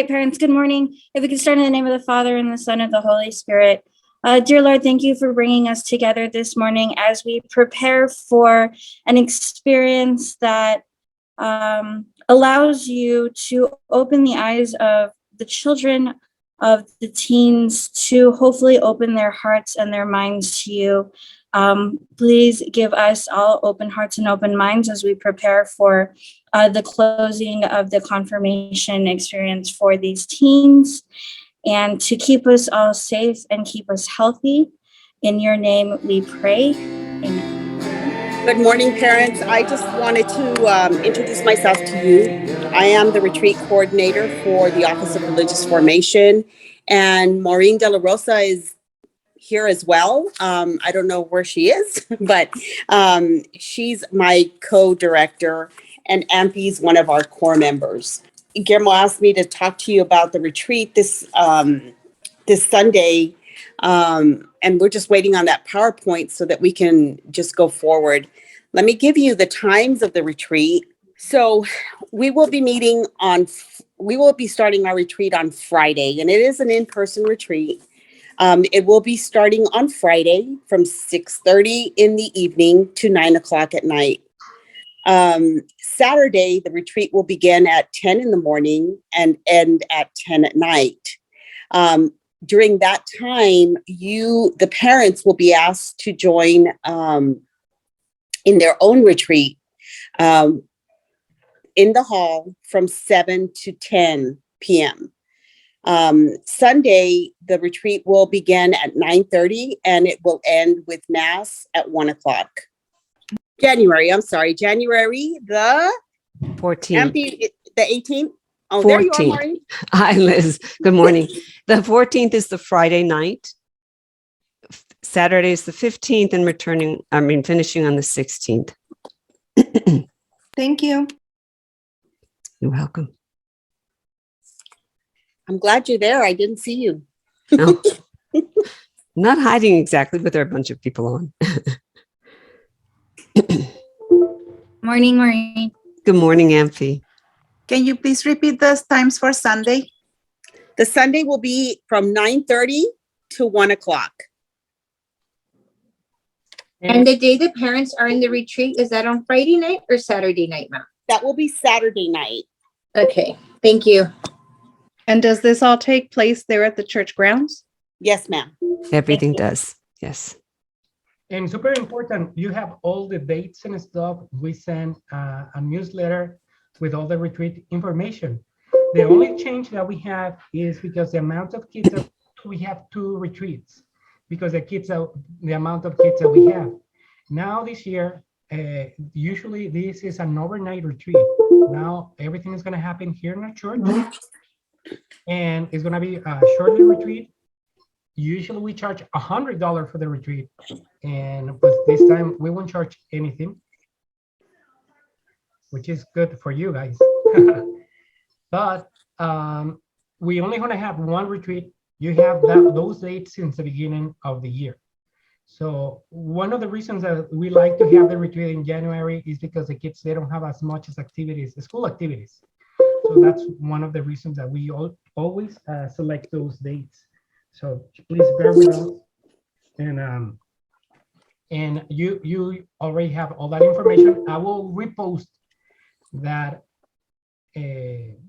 right, parents, good morning. If we could start in the name of the Father and the Son and the Holy Spirit. Dear Lord, thank you for bringing us together this morning as we prepare for an experience that allows you to open the eyes of the children, of the teens, to hopefully open their hearts and their minds to you. Please give us all open hearts and open minds as we prepare for the closing of the confirmation experience for these teens, and to keep us all safe and keep us healthy. In your name we pray. Amen. Good morning, parents. I just wanted to introduce myself to you. I am the retreat coordinator for the Office of Religious Formation, and Maureen De La Rosa is here as well. I don't know where she is, but she's my co-director, and Ampy's one of our core members. Guillermo asked me to talk to you about the retreat this Sunday. And we're just waiting on that PowerPoint so that we can just go forward. Let me give you the times of the retreat. So we will be starting our retreat on Friday, and it is an in-person retreat. It will be starting on Friday from 6:30 in the evening to 9 o'clock at night. Saturday, the retreat will begin at 10 in the morning and end at 10 at night. During that time, the parents will be asked to join in their own retreat in the hall from 7 to 10 p.m. Sunday, the retreat will begin at 9:30 and it will end with Mass at 1 o'clock. January the 14th. The 18th. Oh, 14th. there you are, Maureen. Hi, Liz. Good morning. The 14th is the Friday night. Saturday is the 15th and finishing on the 16th. Thank you. You're welcome. I'm glad you're there. I didn't see you. No, not hiding exactly, but there are a bunch of people on. Morning, Maureen. Good morning, Amphy. Can you please repeat the times for Sunday? The Sunday will be from 9:30 to 1 o'clock. And the day the parents are in the retreat, is that on Friday night or Saturday night, ma'am? That will be Saturday night. Okay, thank you. And does this all take place there at the church grounds? Yes, ma'am. Everything does. Yes. And super important, you have all the dates and stuff. We send a newsletter with all the retreat information. The only change that we have is because the amount of kids that we have 2 retreats, because the amount of kids that we have. Now this year, usually this is an overnight retreat. Now everything is going to happen here in our church, and it's going to be a shorter retreat. Usually we charge $100 for the retreat, but this time we won't charge anything, which is good for you guys. But we only going to have one retreat. You have those dates since the beginning of the year. So one of the reasons that we like to have the retreat in January is because the kids, they don't have as much as school activities. So that's one of the reasons that we always select those dates. So please bear with us. And you already have all that information. I will repost that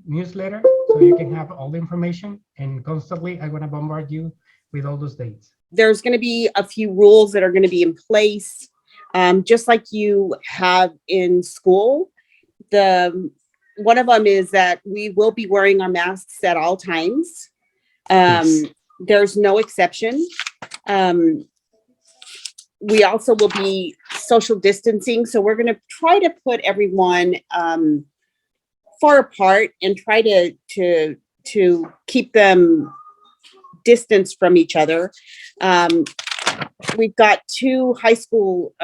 newsletter so you can have all the information, and constantly I'm going to bombard you with all those dates. There's going to be a few rules that are going to be in place, just like you have in school. One of them is that we will be wearing our masks at all times. Yes. There's no exception. We also will be social distancing, so we're going to try to put everyone far apart and try to keep them distanced from each other. We've got 2 high school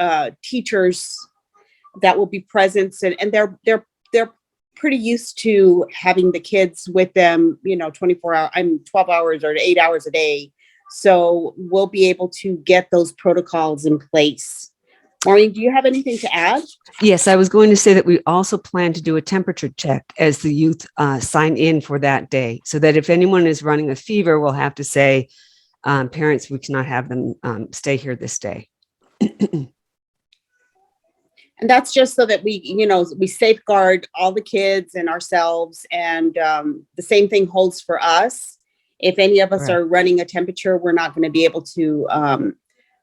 teachers that will be present, and they're pretty used to having the kids with them, 12 hours or 8 hours a day. So we'll be able to get those protocols in place. Maureen, do you have anything to add? Yes, I was going to say that we also plan to do a temperature check as the youth sign in for that day, so that if anyone is running a fever, we'll have to say, parents, we cannot have them stay here this day. And that's just so that we, we safeguard all the kids and ourselves. And the same thing holds for us. If any of us Correct. are running a temperature, we're not going to be able to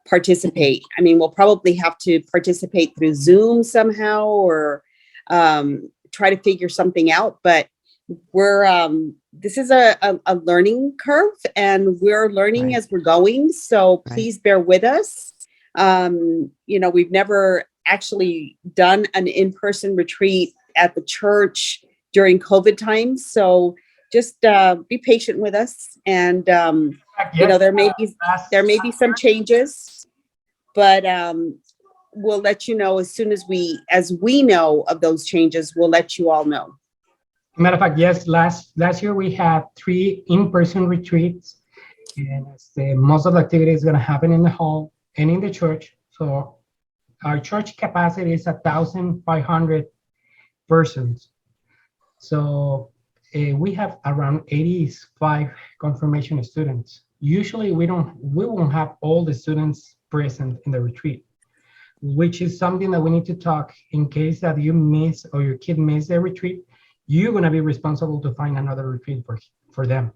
participate. I mean, we'll probably have to participate through Zoom somehow, or try to figure something out. But this is a learning curve, and we're learning Right. as we're going. So Right. please bear with us. We've never actually done an in-person retreat at the church during COVID times. So just be patient with us. And, Yes, there may be some last- changes, but we'll let you know as soon as we know of those changes, we'll let you all know. Matter of fact, yes, last year we had 3 in-person retreats, and most of the activity is going to happen in the hall and in the church. So our church capacity is 1,500 persons. So we have around 85 confirmation students. Usually we won't have all the students present in the retreat, which is something that we need to talk in case that you miss or your kid miss the retreat. You're going to be responsible to find another retreat for them.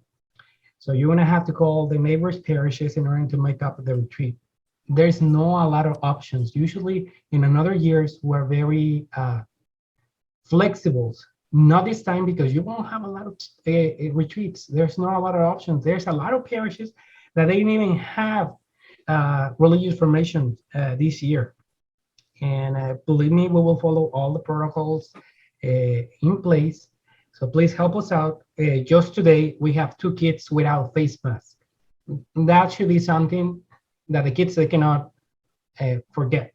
So you're going to have to call the neighbors parishes in order to make up the retreat. There's not a lot of options. Usually in another years, we're very flexible. Not this time, because you won't have a lot of retreats. There's not a lot of options. There's a lot of parishes that they didn't even have religious formation this year. And believe me, we will follow all the protocols in place. So please help us out. Just today, we have 2 kids without face masks. That should be something that the kids, they cannot forget.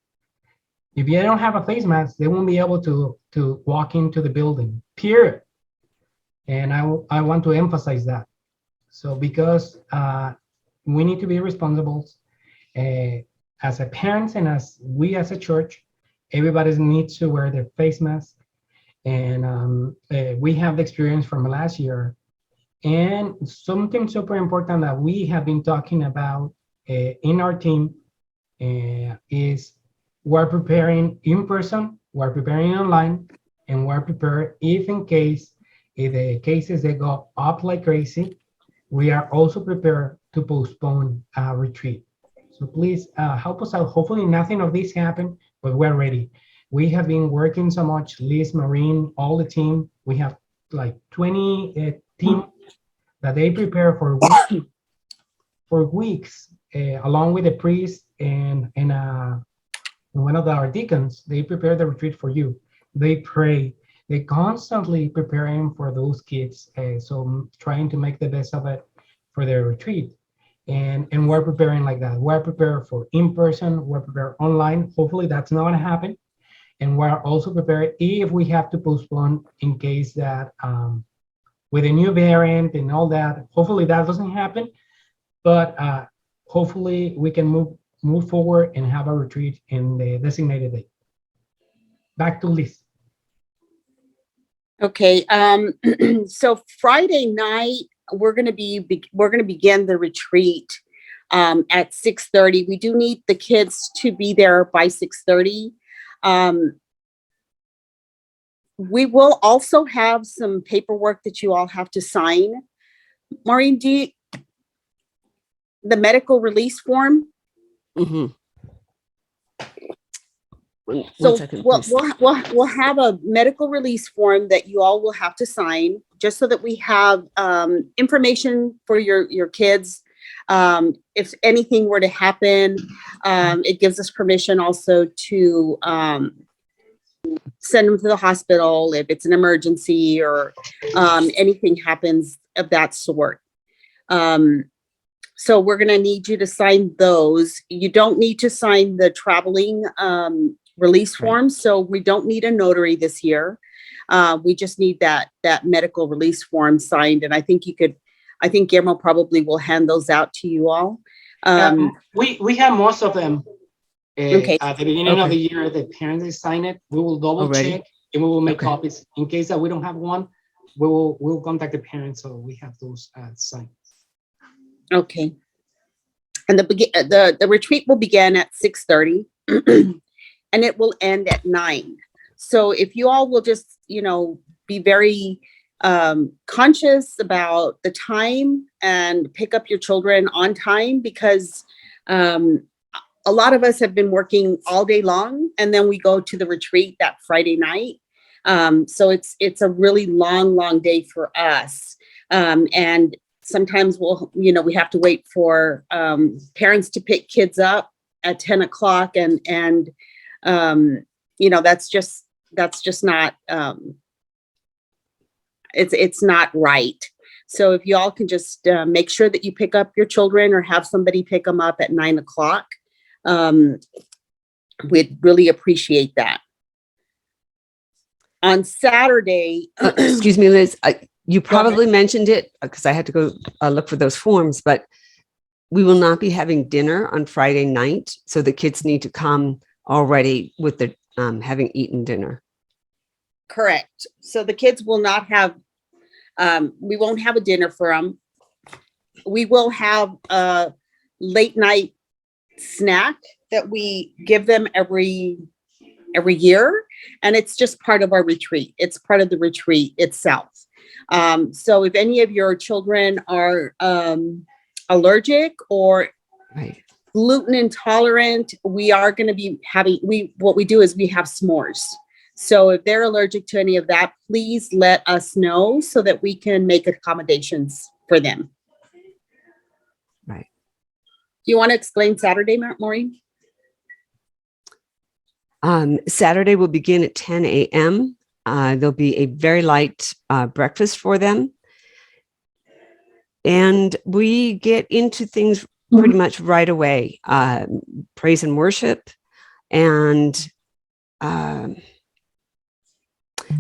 If you don't have a face mask, they won't be able to walk into the building, period. And I want to emphasize that. So because we need to be responsible as a parents, and as we as a church, everybody needs to wear their face mask. And we have the experience from last year. And something super important that we have been talking about in our team is we're preparing in person, we're preparing online, and we're prepared if the cases they go up like crazy, we are also prepared to postpone a retreat. So please help us out. Hopefully nothing of this happened, but we're ready. We have been working so much, Liz, Marine, all the team. We have like 20 team that they prepare for weeks, along with the priest and one of our deacons. They prepare the retreat for you. They pray. They constantly preparing for those kids. So trying to make the best of it for their retreat. And we're preparing like that. We're prepared for in-person, we're prepared online. Hopefully that's not gonna happen. And we're also prepared if we have to postpone in case that with a new variant and all that, hopefully that doesn't happen. But hopefully we can move forward and have a retreat in the designated date. Back to Liz. Okay, so Friday night, we're going to begin the retreat at 6:30. We do need the kids to be there by 6:30. We will also have some paperwork that you all have to sign. Maureen, the medical release form? Mhm. One So second, we'll please. we'll have a medical release form that you all will have to sign, just so that we have information for your kids. If anything were to happen, it gives us permission also to send them to the hospital if it's an emergency or anything happens of that sort. So we're going to need you to sign those. You don't need to sign the traveling release Right. form, so we don't need a notary this year. We just need that medical release form signed, and I think Guillermo probably will hand those out to you all. We have most of them. Okay. At the beginning of Okay. the year, the parents they sign it. We will double Already? check and we will make Okay. copies. In case that we don't have one, we'll contact the parents so we have those signed. Okay. And the retreat will begin at 6:30 and it will end at 9. So if you all will just, be very conscious about the time and pick up your children on time, because a lot of us have been working all day long and then we go to the retreat that Friday night. So it's a really long day for us. And sometimes we have to wait for parents to pick kids up at 10 o'clock and that's just not, it's not right. So if y'all can just make sure that you pick up your children or have somebody pick them up at 9 o'clock, we'd really appreciate that. On Saturday, Excuse me, Liz, you Go ahead. probably mentioned it because I had to go look for those forms, but we will not be having dinner on Friday night. So the kids need to come already with the having eaten dinner. correct. So the kids will not have, we won't have a dinner for them. We will have a late night snack that we give them every year. And it's just part of our retreat. It's part of the retreat itself. So if any of your children are allergic or Right. gluten intolerant, we are going to be having, what we do is we have s'mores. So if they're allergic to any of that, please let us know so that we can make accommodations for them. Right. Do you want to explain Saturday, Maureen? Saturday will begin at 10 a.m. There'll be a very light breakfast for them. And we get into things pretty much right away. Praise and worship. And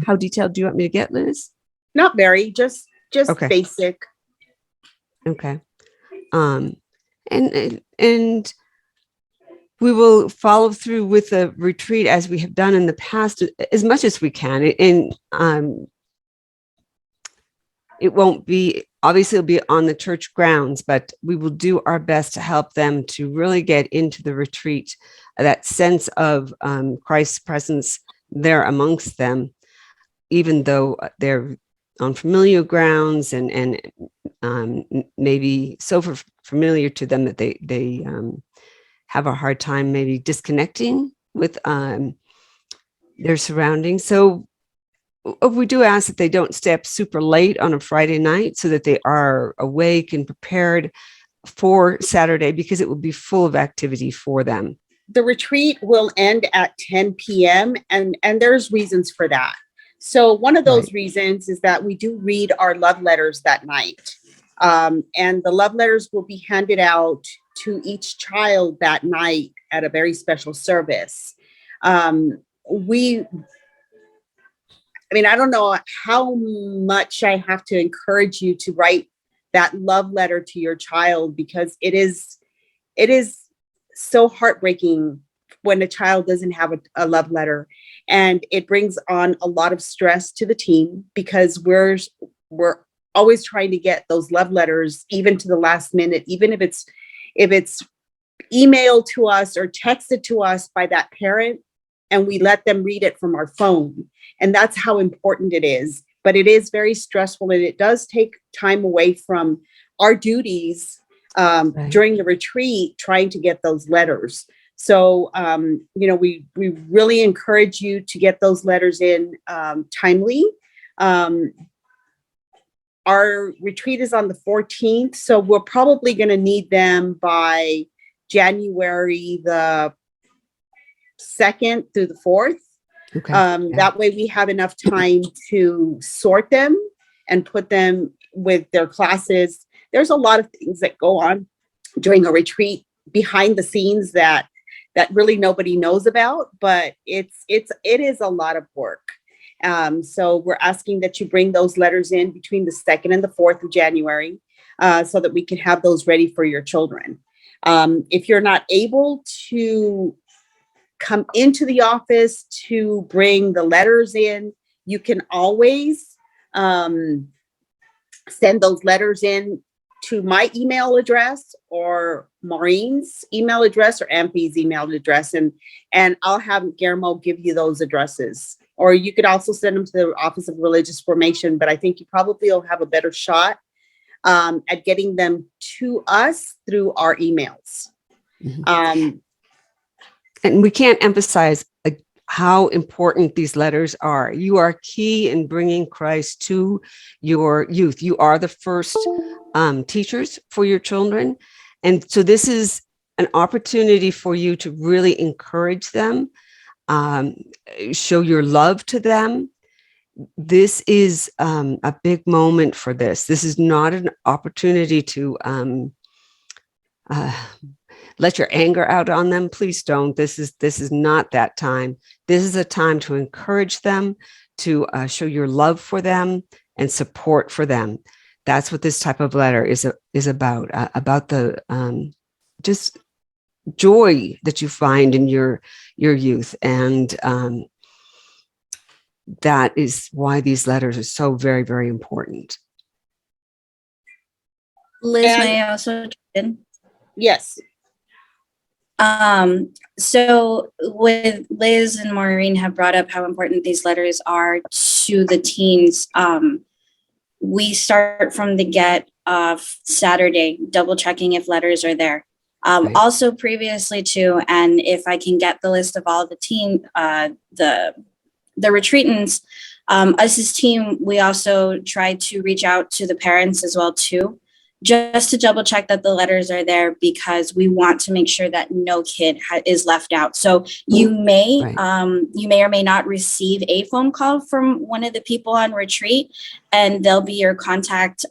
how detailed do you want me to get, Liz? Not very, just Okay. basic. Okay. And we will follow through with the retreat as we have done in the past as much as we can. And it won't be, obviously it'll be on the church grounds, but we will do our best to help them to really get into the retreat, that sense of Christ's presence there amongst them, even though they're on familiar grounds and maybe so familiar to them that they have a hard time maybe disconnecting with their surroundings. So we do ask that they don't stay up super late on a Friday night so that they are awake and prepared for Saturday, because it will be full of activity for them. The retreat will end at 10 p.m. and there's reasons for that. So one of those reasons is that we do read our love letters that night. And the love letters will be handed out to each child that night at a very special service. I don't know how much I have to encourage you to write that love letter to your child, because it is so heartbreaking when a child doesn't have a love letter, and it brings on a lot of stress to the team, because we're always trying to get those love letters even to the last minute, even if it's emailed to us or texted to us by that parent, and we let them read it from our phone. And that's how important it is. But it is very stressful, and it does take time away from our duties during the retreat, trying to get those letters. So, we really encourage you to get those letters in timely. Our retreat is on the 14th, so we're probably going to need them by January the 2nd through the 4th. Okay. That way we have enough time to sort them and put them with their classes. There's a lot of things that go on during a retreat behind the scenes that really nobody knows about, but it is a lot of work. So we're asking that you bring those letters in between the 2nd and the 4th of January, so that we can have those ready for your children. If you're not able to come into the office to bring the letters in. You can always send those letters in to my email address or Maureen's email address or Ampy's email address, and I'll have Guillermo give you those addresses. Or you could also send them to the Office of Religious Formation, but I think you probably will have a better shot at getting them to us through our emails. And we can't emphasize how important these letters are. You are key in bringing Christ to your youth. You are the first teachers for your children. And so this is an opportunity for you to really encourage them, show your love to them. This is a big moment for this. This is not an opportunity to let your anger out on them. Please don't. This is not that time. This is a time to encourage them, to show your love for them and support for them. That's what this type of letter is about the just joy that you find in your youth. And that is why these letters are so very, very important. Liz, And- may I also jump in? Yes. So with Liz and Maureen have brought up how important these letters are to the teens. We start from the get of Saturday, double checking if letters are there. Right. Also previously too, and if I can get the list of all the team, the retreatants, us as team, we also try to reach out to the parents as well too, just to double check that the letters are there, because we want to make sure that no kid is left out. So you may, you may or may not receive a phone call from one of the people on retreat, and they'll be your contact.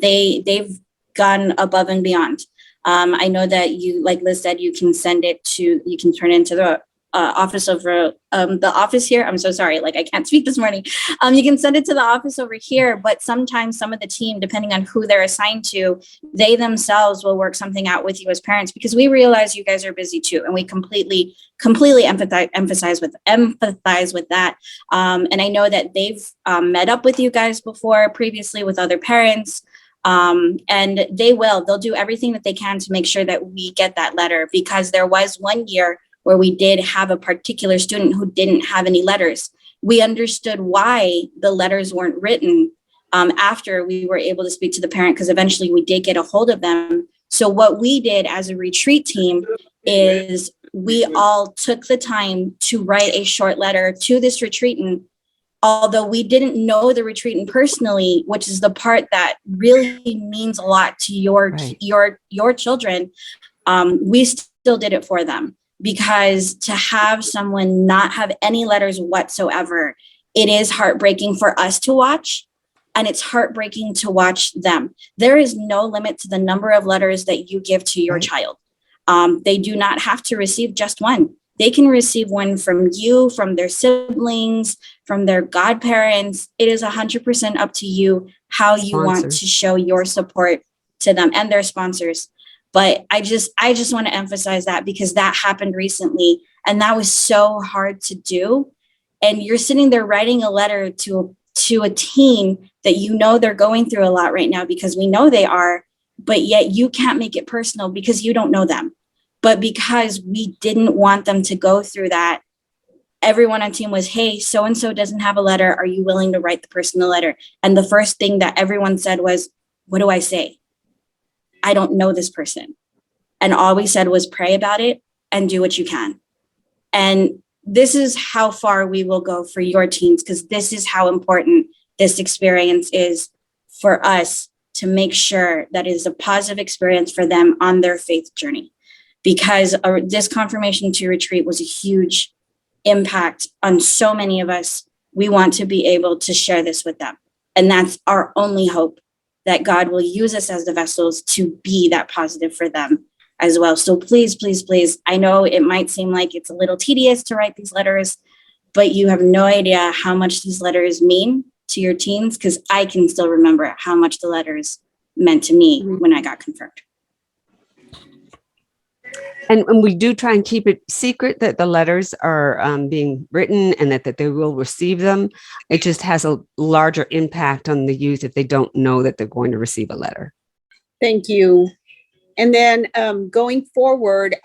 They've gone above and beyond. I know that you, like Liz said, you can send it to, you can turn it into the office over the office here. I'm so sorry, like I can't speak this morning. You can send it to the office over here, but sometimes some of the team, depending on who they're assigned to, they themselves will work something out with you as parents, because we realize you guys are busy too, and we completely empathize with that. And I know that they've met up with you guys before previously with other parents. And they'll do everything that they can to make sure that we get that letter, because there was one year where we did have a particular student who didn't have any letters. We understood why the letters weren't written after we were able to speak to the parent, because eventually we did get a hold of them. So what we did as a retreat team is we all took the time to write a short letter to this retreatant. Although we didn't know the retreatant personally, which is the part that really means a lot to your children, we still did it for them. Because to have someone not have any letters whatsoever, it is heartbreaking for us to watch, and it's heartbreaking to watch them. There is no limit to the number of letters that you give to your child. They do not have to receive just one. They can receive one from you, from their siblings, from their godparents. It is 100% up to you how you want to show your support to them and their sponsors. But I just want to emphasize that, because that happened recently, and that was so hard to do. And you're sitting there writing a letter to a teen that you know they're going through a lot right now, because we know they are, but yet you can't make it personal because you don't know them. But because we didn't want them to go through that, everyone on team was, hey, so-and-so doesn't have a letter. Are you willing to write the person a letter? And the first thing that everyone said was, what do I say? I don't know this person. And all we said was pray about it and do what you can. And this is how far we will go for your teens, because this is how important this experience is for us, to make sure that it is a positive experience for them on their faith journey. Because this confirmation to retreat was a huge impact on so many of us. We want to be able to share this with them. And that's our only hope, that God will use us as the vessels to be that positive for them as well. So please, please, please, I know it might seem like it's a little tedious to write these letters, but you have no idea how much these letters mean to your teens, because I can still remember how much the letters meant to me when I got confirmed. And we do try and keep it secret that the letters are being written and that they will receive them. It just has a larger impact on the youth if they don't know that they're going to receive a letter. Thank you. And then going forward,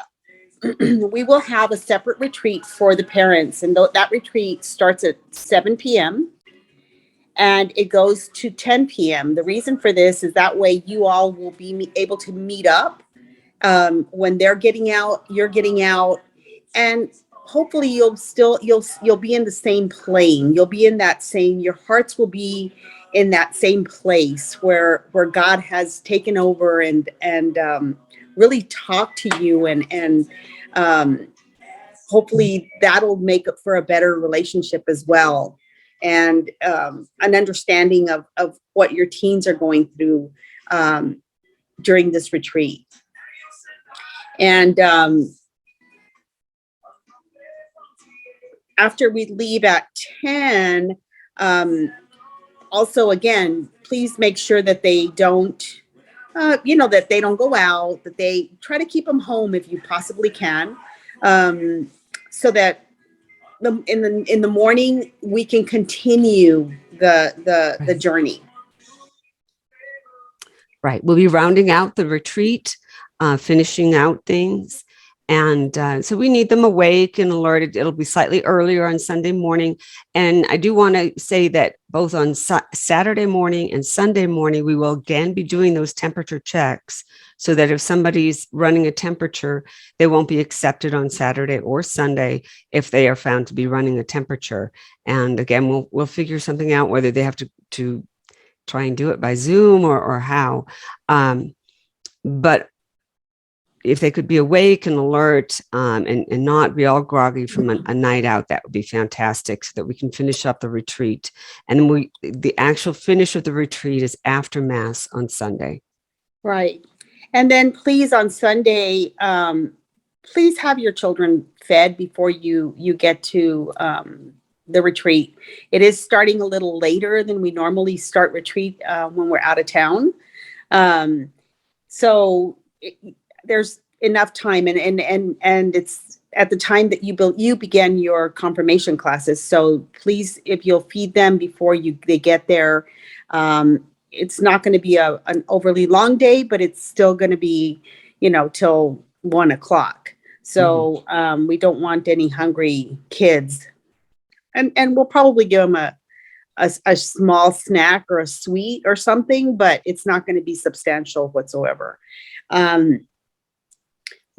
we will have a separate retreat for the parents. And that retreat starts at 7 p.m. and it goes to 10 p.m. The reason for this is that way you all will be able to meet up. When they're getting out, you're getting out, and hopefully you'll be in the same plane. You'll be in that same, your hearts will be in that same place where God has taken over and really talked to you, and hopefully that'll make it for a better relationship as well, and an understanding of what your teens are going through during this retreat. And after we leave at 10, also, again, please make sure that they don't, that they don't go out, that they try to keep them home if you possibly can, so that in the morning we can continue the journey. Right. We'll be rounding out the retreat, finishing out things. And so we need them awake and alerted. It'll be slightly earlier on Sunday morning. And I do want to say that both on Saturday morning and Sunday morning, we will again be doing those temperature checks so that if somebody's running a temperature, they won't be accepted on Saturday or Sunday if they are found to be running a temperature. And again, we'll figure something out, whether they have to try and do it by Zoom or how. But if they could be awake and alert and not be all groggy from a night out, that would be fantastic, so that we can finish up the retreat. And the actual finish of the retreat is after Mass on Sunday. Right. And then please on Sunday, please have your children fed before you get to the retreat. It is starting a little later than we normally start retreat when we're out of town. So there's enough time, and it's at the time that you begin your confirmation classes. So please, if you'll feed them before they get there, it's not going to be an overly long day, but it's still going to be, till 1 o'clock. So we don't want any hungry kids, and we'll probably give them a small snack or a sweet or something, but it's not going to be substantial whatsoever.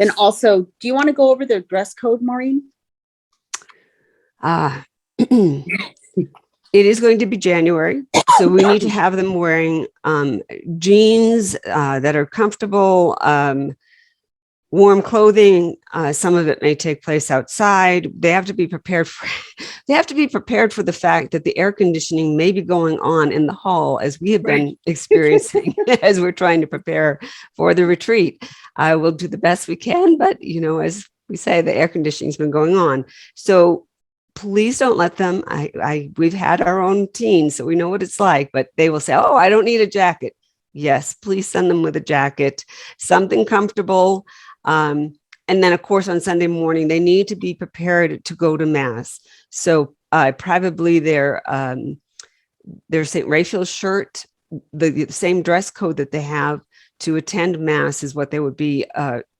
Then also, do you want to go over the dress code, Maureen? It is going to be January, so we need to have them wearing jeans that are comfortable, warm clothing. Some of it may take place outside. They have to be prepared for. They have to be prepared for the fact that the air conditioning may be going on in the hall, as we have been experiencing as we're trying to prepare for the retreat. We'll do the best we can, but as we say, the air conditioning's been going on. So please don't let them. We've had our own teens, so we know what it's like. But they will say, "Oh, I don't need a jacket." Yes, please send them with a jacket, something comfortable. And then, of course, on Sunday morning, they need to be prepared to go to Mass. So probably their St. Raphael's shirt, the same dress code that they have to attend Mass is what they would be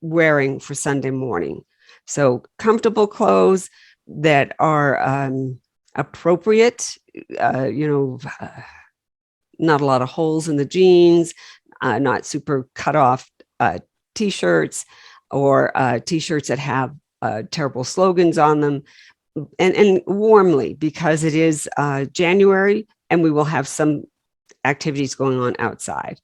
wearing for Sunday morning. So comfortable clothes that are appropriate, not a lot of holes in the jeans, not super cut off T-shirts, or T-shirts that have terrible slogans on them, and warmly, because it is January and we will have some activities going on outside.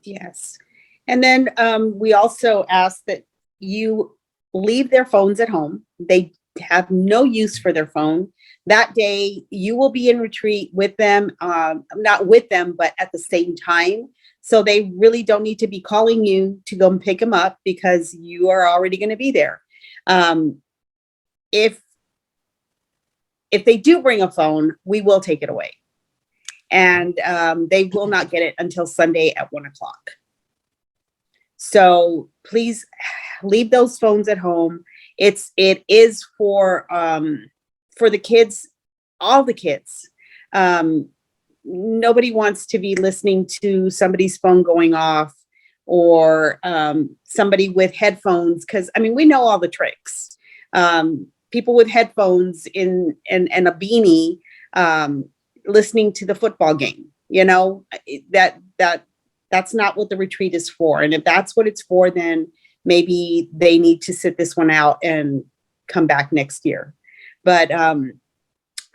Yes. And then we also ask that you leave their phones at home. They have no use for their phone. That day, you will be in retreat with them, not with them, but at the same time. So they really don't need to be calling you to go and pick them up, because you are already going to be there. If they do bring a phone, we will take it away. And they will not get it until Sunday at 1 o'clock. So please leave those phones at home. It is for the kids, all the kids. Nobody wants to be listening to somebody's phone going off, or somebody with headphones, because I mean, we know all the tricks. People with headphones and a beanie, listening to the football game. You know, that's not what the retreat is for. And if that's what it's for, then maybe they need to sit this one out and come back next year. But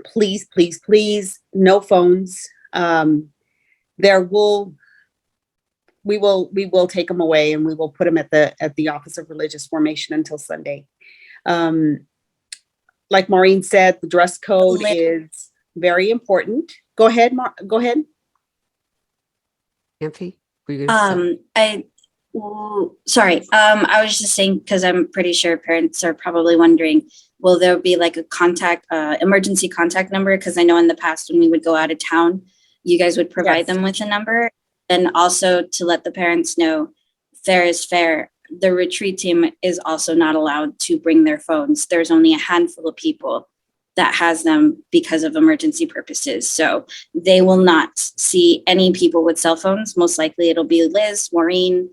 please, please, please, no phones. We will take them away, and we will put them at the Office of Religious Formation until Sunday. Like Maureen said, the dress code is very important. Go ahead, go ahead. Amphi, were you gonna say? Sorry. I was just saying, because I'm pretty sure parents are probably wondering, will there be like a emergency contact number? Because I know in the past when we would go out of town, you guys would provide them with a number. And also to let the parents know, fair is fair. The retreat team is also not allowed to bring their phones. There's only a handful of people that has them because of emergency purposes. So they will not see any people with cell phones. Most likely it'll be Liz, Maureen,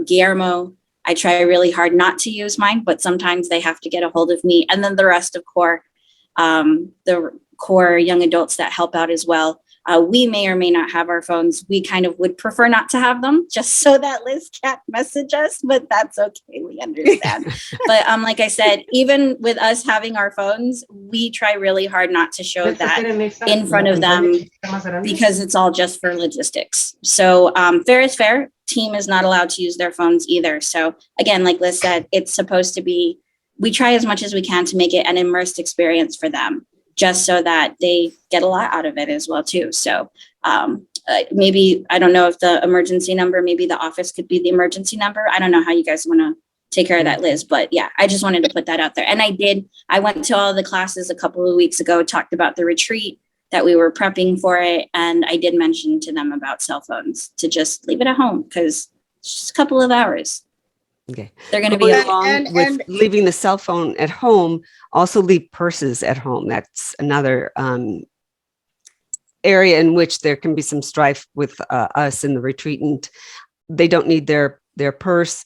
Guillermo. I try really hard not to use mine, but sometimes they have to get a hold of me. And then the rest of the core young adults that help out as well. We may or may not have our phones. We kind of would prefer not to have them, just so that Liz can't message us, but that's okay. We understand. But like I said, even with us having our phones, we try really hard not to show that in front of them, because it's all just for logistics. So fair is fair. Team is not allowed to use their phones either. So again, like Liz said, it's supposed to be, we try as much as we can to make it an immersed experience for them, just so that they get a lot out of it as well too. So maybe, I don't know if the emergency number, maybe the office could be the emergency number. I don't know how you guys want to take care of that, Liz, but yeah, I just wanted to put that out there. And I went to all the classes a couple of weeks ago, talked about the retreat, that we were prepping for it. And I did mention to them about cell phones, to just leave it at home, because it's just a couple of hours. Okay. They're going to be along with leaving the cell phone at home. Also leave purses at home. That's another area in which there can be some strife with us in the retreatant. They don't need their purse.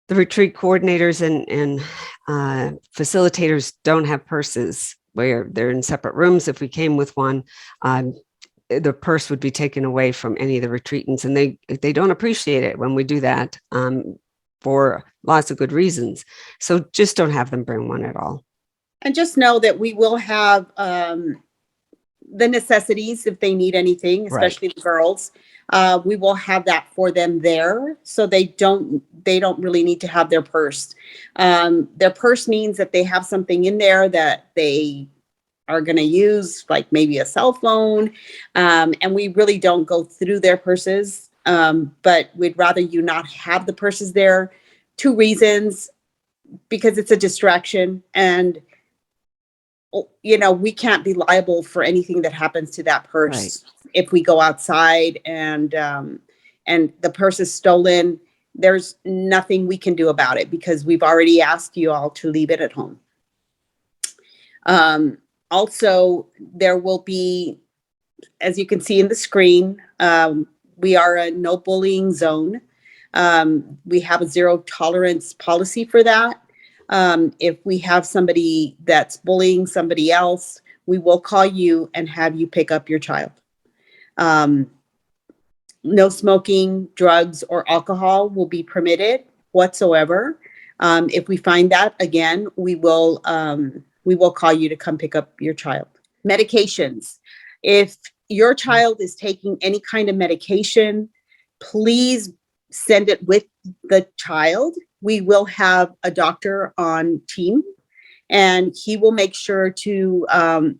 The retreat coordinators and facilitators don't have purses, where they're in separate rooms. If we came with one, the purse would be taken away from any of the retreatants, and they don't appreciate it when we do that. For lots of good reasons. So just don't have them bring one at all. And just know that we will have the necessities if they need anything, especially the girls. We will have that for them there, so they don't really need to have their purse. Their purse means that they have something in there that they are going to use, like maybe a cell phone, and we really don't go through their purses. But we'd rather you not have the purses there. 2 reasons: because it's a distraction, and we can't be liable for anything that happens to that purse. If we go outside and the purse is stolen, there's nothing we can do about it, because we've already asked you all to leave it at home. Also, there will be, as you can see in the screen, we are a no bullying zone. We have a 0 tolerance policy for that. If we have somebody that's bullying somebody else, we will call you and have you pick up your child. No smoking, drugs, or alcohol will be permitted whatsoever. If we find that, again, we will call you to come pick up your child. Medications. If your child is taking any kind of medication, please send it with the child. We will have a doctor on team, and he will make sure to,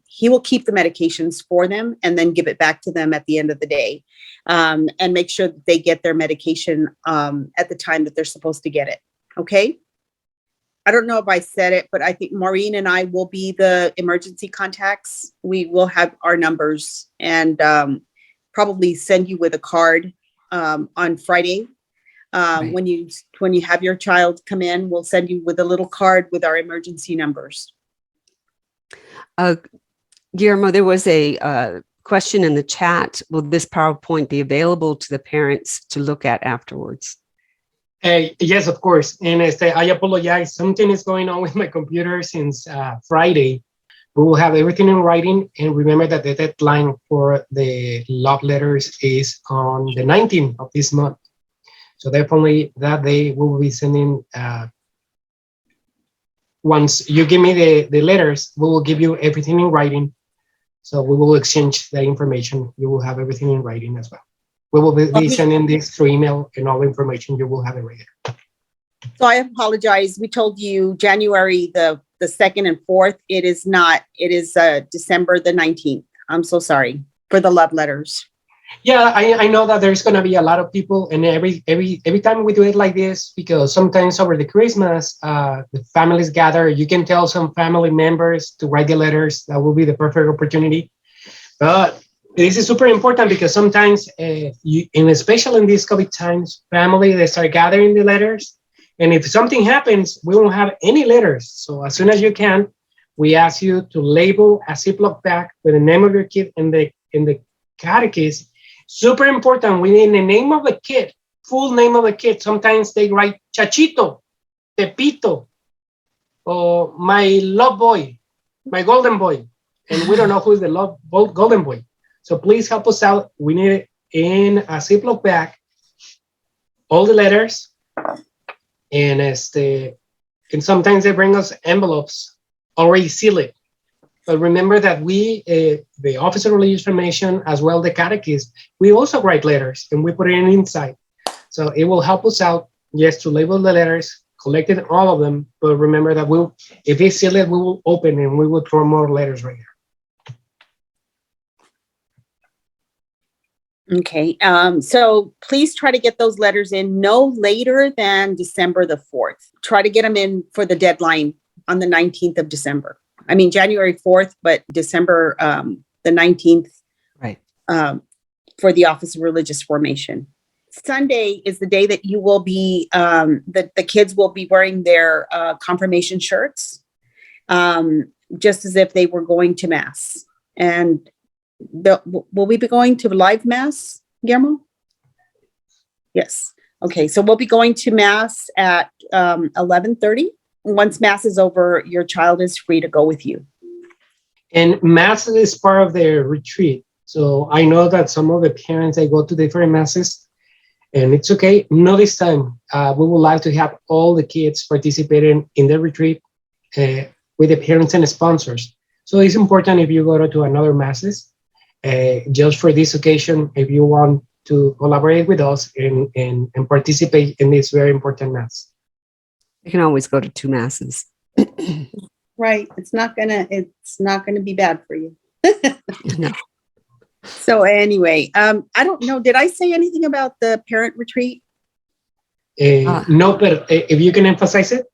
he will keep the medications for them and then give it back to them at the end of the day, and make sure that they get their medication at the time that they're supposed to get it. Okay. I don't know if I said it, but I think Maureen and I will be the emergency contacts. We will have our numbers, and probably send you with a card on Friday. Right. When you have your child come in, we'll send you with a little card with our emergency numbers. Guillermo, there was a question in the chat. Will this PowerPoint be available to the parents to look at afterwards? Yes, of course. And I apologize. Something is going on with my computer since Friday. We will have everything in writing. And remember that the deadline for the love letters is on the 19th of this month. So definitely that day we will be sending, once you give me the letters, we will give you everything in writing. So we will exchange the information. You will have everything in writing as well. We will be sending this through email, and all the information you will have it right here. So I apologize. We told you January the 2nd and 4th. It is not. It is December the 19th. I'm so sorry for the love letters. Yeah, I know that there's gonna be a lot of people, and every time we do it like this, because sometimes over the Christmas, the families gather. You can tell some family members to write the letters. That will be the perfect opportunity. But this is super important because sometimes, and especially in these COVID times, family, they start gathering the letters. And if something happens, we won't have any letters. So as soon as you can, we ask you to label a Ziploc bag with the name of your kid in the catechism. Super important. We need the name of the kid, full name of the kid. Sometimes they write Chachito, Pepito, or my love boy, my golden boy. And we don't know who's the golden boy. So please help us out. We need it in a Ziploc bag, all the letters. And sometimes they bring us envelopes already sealed. But remember that we, the Office of Religious Information, as well the catechism, we also write letters and we put it inside. So it will help us out, yes, to label the letters, collected all of them. But remember that if it's sealed, we will open and we will throw more letters right here. Okay. So please try to get those letters in no later than December the 4th. Try to get them in for the deadline on the 19th of December. I mean, January 4th, but December the 19th, Right. For the Office of Religious Formation. Sunday is the day that you will be, the kids will be wearing their confirmation shirts, just as if they were going to Mass. And will we be going to live Mass, Guillermo? Yes. Okay, so we'll be going to Mass at 11:30. Once Mass is over, your child is free to go with you. And Mass is part of their retreat. So I know that some of the parents, they go to different Masses, and it's okay. Not this time. We would like to have all the kids participating in the retreat with the parents and the sponsors. So it's important if you go to another Masses, just for this occasion, if you want to collaborate with us and participate in this very important Mass. You can always go to 2 Masses. Right. It's not gonna be bad for you. No. So anyway, I don't know. Did I say anything about the parent retreat? No, but if you can emphasize it,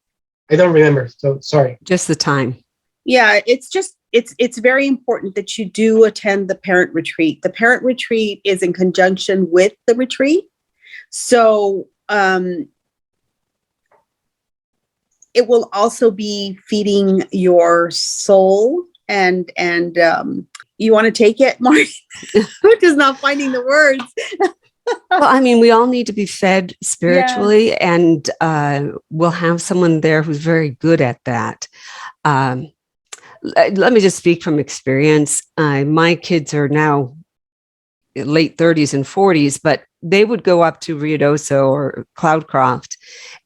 I don't remember. So sorry. Just the time. Yeah, it's very important that you do attend the parent retreat. The parent retreat is in conjunction with the retreat. So it will also be feeding your soul and you want to take it, Marty? Just not finding the words. Well, I mean, we all need to be fed spiritually, and we'll have someone there who's very good at that. Let me just speak from experience. My kids are now late 30s and 40s, but they would go up to Ruidoso or Cloudcroft.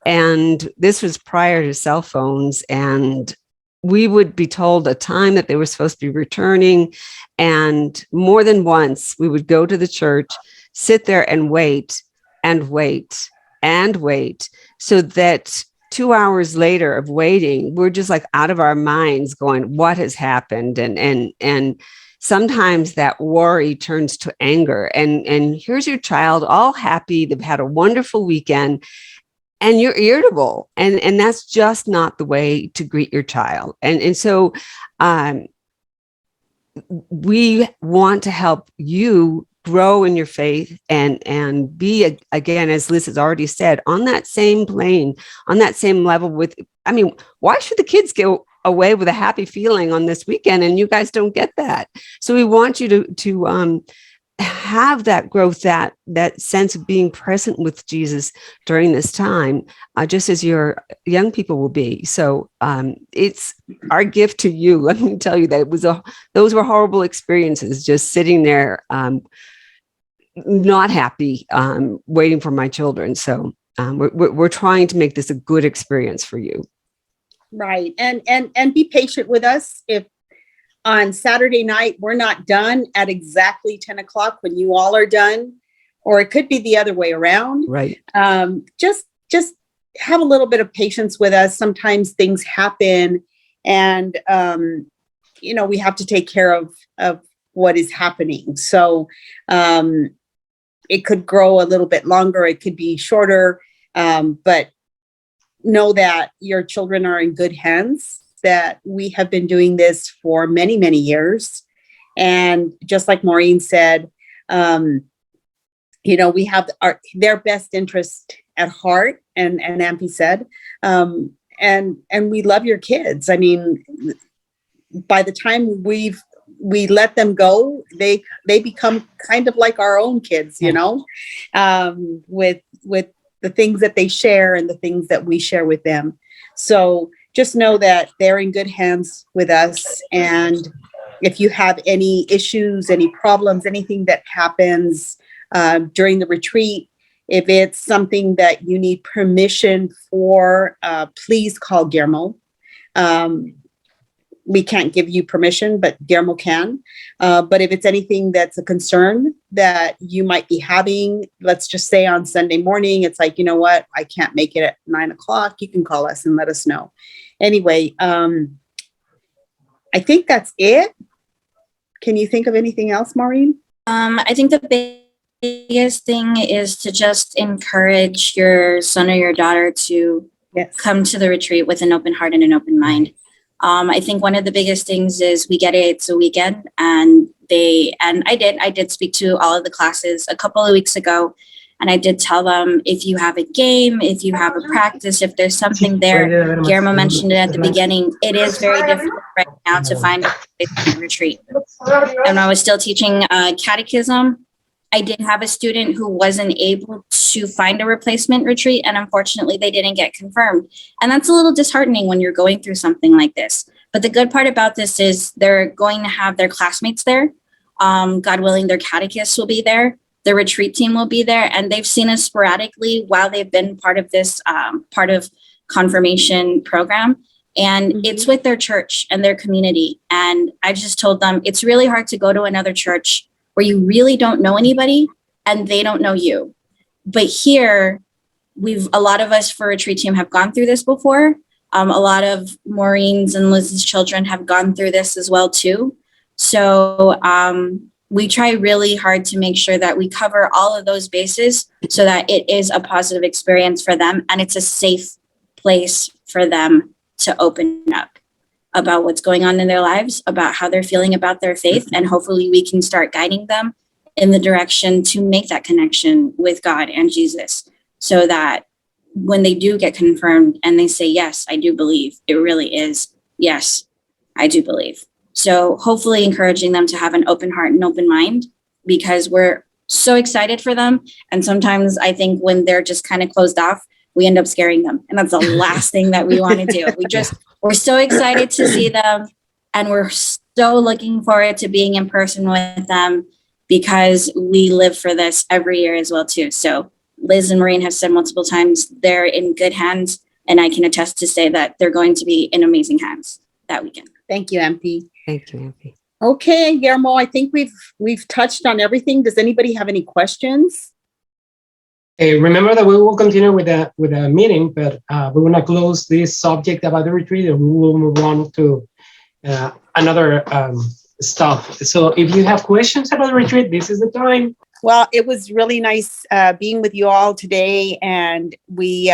And this was prior to cell phones. And we would be told a time that they were supposed to be returning. And more than once, we would go to the church, sit there and wait and wait and wait, so that 2 hours later of waiting, we're just like out of our minds going, what has happened? And sometimes that worry turns to anger. And here's your child all happy. They've had a wonderful weekend and you're irritable. And that's just not the way to greet your child. And so we want to help you grow in your faith and be, again, as Liz has already said, on that same plane, on that same level with, I mean, why should the kids go away with a happy feeling on this weekend and you guys don't get that? So we want you to have that growth, that sense of being present with Jesus during this time, just as your young people will be. So it's our gift to you. Let me tell you that those were horrible experiences, just sitting there, not happy, waiting for my children. So we're trying to make this a good experience for you. Right. And be patient with us. If on Saturday night, we're not done at exactly 10 o'clock when you all are done, or it could be the other way around. Right. Just have a little bit of patience with us. Sometimes things happen and, we have to take care of what is happening. So it could grow a little bit longer. It could be shorter, but know that your children are in good hands, that we have been doing this for many, many years. And just like Maureen said, we have their best interest at heart, and Ampy said, and we love your kids. I mean, by the time we let them go, they become kind of like our own kids, with the things that they share and the things that we share with them. So just know that they're in good hands with us. And if you have any issues, any problems, anything that happens during the retreat, if it's something that you need permission for, please call Guillermo. We can't give you permission, but Guillermo can. But if it's anything that's a concern that you might be having, let's just say on Sunday morning, it's like, you know what, I can't make it at 9 o'clock. You can call us and let us know. Anyway, I think that's it. Can you think of anything else, Maureen? I think the biggest thing is to just encourage your son or your daughter to come to the retreat with an open heart and an open mind. I think one of the biggest things is we get it's a weekend, and I did speak to all of the classes a couple of weeks ago, and I did tell them, if you have a game, if you have a practice, if there's something there, Guillermo mentioned it at the beginning, it is very difficult right now to find a retreat. And I was still teaching catechism. I did have a student who wasn't able to find a replacement retreat, and unfortunately they didn't get confirmed. And that's a little disheartening when you're going through something like this. But the good part about this is they're going to have their classmates there. God willing, their catechists will be there. The retreat team will be there. And they've seen us sporadically while they've been part of this, part of confirmation program. And it's with their church and their community. And I just told them, it's really hard to go to another church where you really don't know anybody and they don't know you. But here, a lot of us for retreat team have gone through this before. A lot of Maureen's and Liz's children have gone through this as well too. So we try really hard to make sure that we cover all of those bases so that it is a positive experience for them and it's a safe place for them to open up about what's going on in their lives, about how they're feeling about their faith, and hopefully we can start guiding them in the direction to make that connection with God and Jesus, so that when they do get confirmed and they say, yes, I do believe, it really is, yes, I do believe. So hopefully encouraging them to have an open heart and open mind, because we're so excited for them. And sometimes I think when they're just kind of closed off, we end up scaring them. And that's the last thing that we want to do. We're so excited to see them, and we're so looking forward to being in person with them, because we live for this every year as well too. So Liz and Maureen have said multiple times they're in good hands, and I can attest to say that they're going to be in amazing hands that weekend. Thank you, MP. Thank you, MP. Okay, Guillermo, I think we've touched on everything. Does anybody have any questions? Remember that we will continue with the meeting, but we want to close this subject about the retreat, and we will move on to another stuff. So if you have questions about the retreat, this is the time. Well, it was really nice being with you all today, and we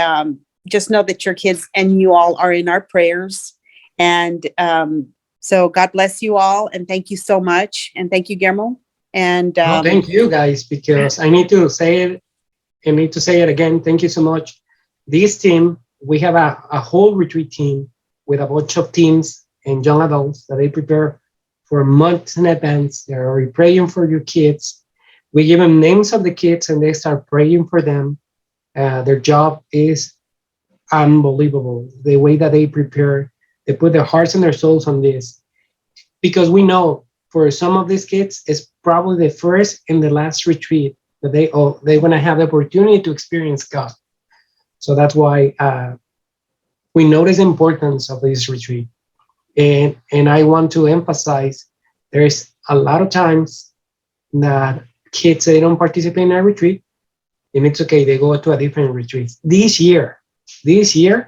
just know that your kids and you all are in our prayers. And so God bless you all, and thank you so much. And thank you, Guillermo. And No, thank you guys, because I need to say it. I need to say it again. Thank you so much. This team, we have a whole retreat team with a bunch of teens and young adults that they prepare for months in advance. They're already praying for your kids. We give them names of the kids and they start praying for them. Their job is unbelievable. The way that they prepare, they put their hearts and their souls on this. Because we know for some of these kids, it's probably the first and the last retreat that they want to have the opportunity to experience God. So that's why we notice the importance of this retreat. And I want to emphasize there's a lot of times that kids, they don't participate in a retreat, and it's okay, they go to a different retreat. This year, the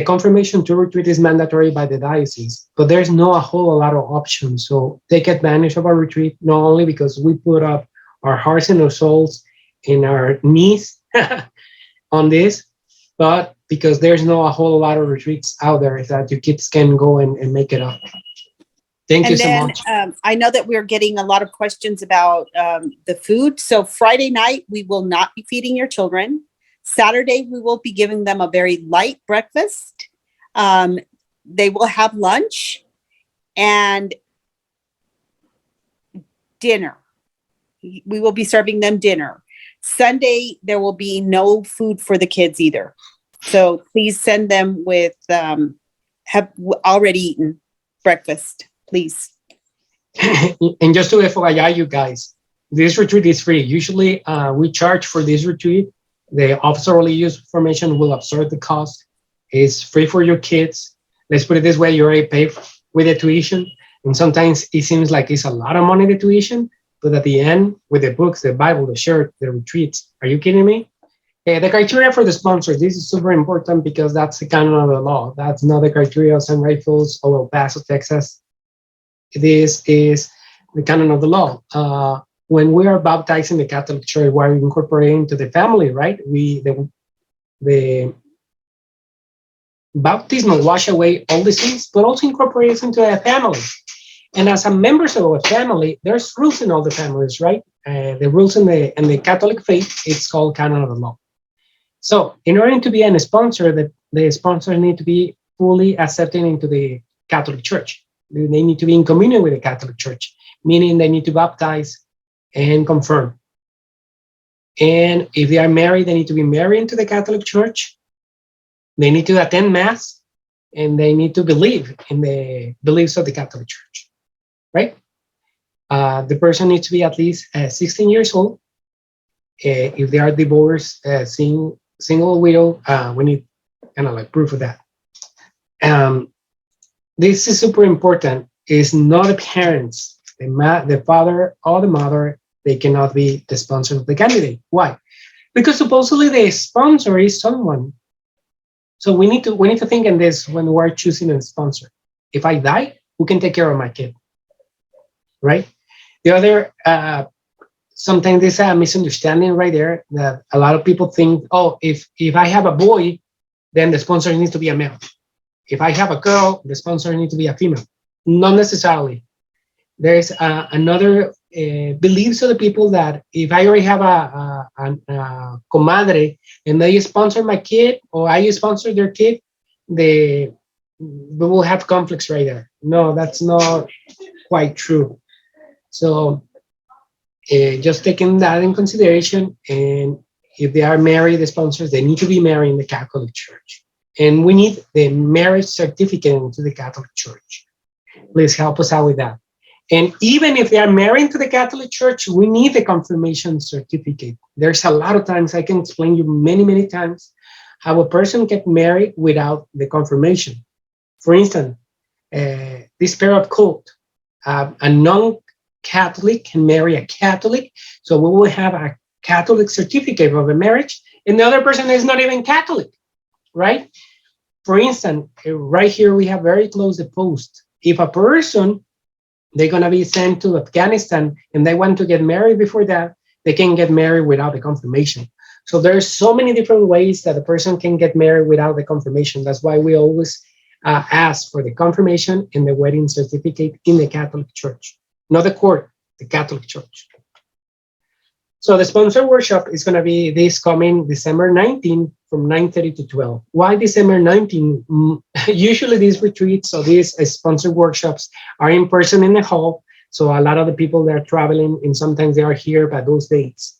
confirmation to retreat is mandatory by the diocese, but there's not a whole lot of options. So take advantage of our retreat, not only because we put up our hearts and our souls and our knees on this, but because there's not a whole lot of retreats out there that your kids can go and make it up. Thank you so much. I know that we're getting a lot of questions about the food. So Friday night, we will not be feeding your children. Saturday, we will be giving them a very light breakfast. They will have lunch and dinner. We will be serving them dinner. Sunday, there will be no food for the kids either. So please send them with have already eaten breakfast, please. And just to FYI, you guys, this retreat is free. Usually we charge for this retreat. The Office of Religious Formation will absorb the cost. It's free for your kids. Let's put it this way, you already pay with the tuition. And sometimes it seems like it's a lot of money, the tuition, but at the end, with the books, the Bible, the shirt, the retreats, are you kidding me? The criteria for the sponsors, this is super important because that's the canon of the law. That's not the criteria of San Rafael's or El Paso, Texas. This is the canon of the law. When we are baptized in the Catholic Church, we're incorporating into the family, right? The baptism will wash away all the sins, but also incorporates into a family. And as a members of a family, there's rules in all the families, right? The rules in the Catholic faith, it's called canon of the law. So in order to be a sponsor, the sponsors need to be fully accepted into the Catholic Church. They need to be in communion with the Catholic Church, meaning they need to baptize and confirm. And if they are married, they need to be married into the Catholic Church. They need to attend Mass, and they need to believe in the beliefs of the Catholic Church, right? The person needs to be at least 16 years old. If they are divorced, single widow, we need kind of like proof of that. This is super important. It's not the parents, the father or the mother, they cannot be the sponsor of the candidate. Why? Because supposedly the sponsor is someone. So we need to think in this when we're choosing a sponsor. If I die, who can take care of my kid? Right? The other, sometimes there's a misunderstanding right there that a lot of people think, oh, if I have a boy, then the sponsor needs to be a male. If I have a girl, the sponsor needs to be a female. Not necessarily. There's another beliefs of the people that if I already have a comadre and they sponsor my kid or I sponsor their kid, we will have conflicts right there. No, that's not quite true. So just taking that in consideration, and if they are married, the sponsors, they need to be married in the Catholic Church. And we need the marriage certificate into the Catholic Church. Please help us out with that. And even if they are married to the Catholic Church, we need the confirmation certificate. There's a lot of times, I can explain you many, many times, how a person get married without the confirmation. For instance, this pair of cult, a non-Catholic can marry a Catholic, so we will have a Catholic certificate of a marriage, and the other person is not even Catholic, right? For instance, right here we have very close the post. If a person, they're going to be sent to Afghanistan and they want to get married before that, they can get married without the confirmation. So there's so many different ways that a person can get married without the confirmation. That's why we always ask for the confirmation and the wedding certificate in the Catholic Church, not the court. the Catholic Church. So the sponsor workshop is going to be this coming December 19 from 9:30 to 12. Why December 19? Usually these retreats or these sponsor workshops are in person in the hall. So a lot of the people that are traveling and sometimes they are here by those dates.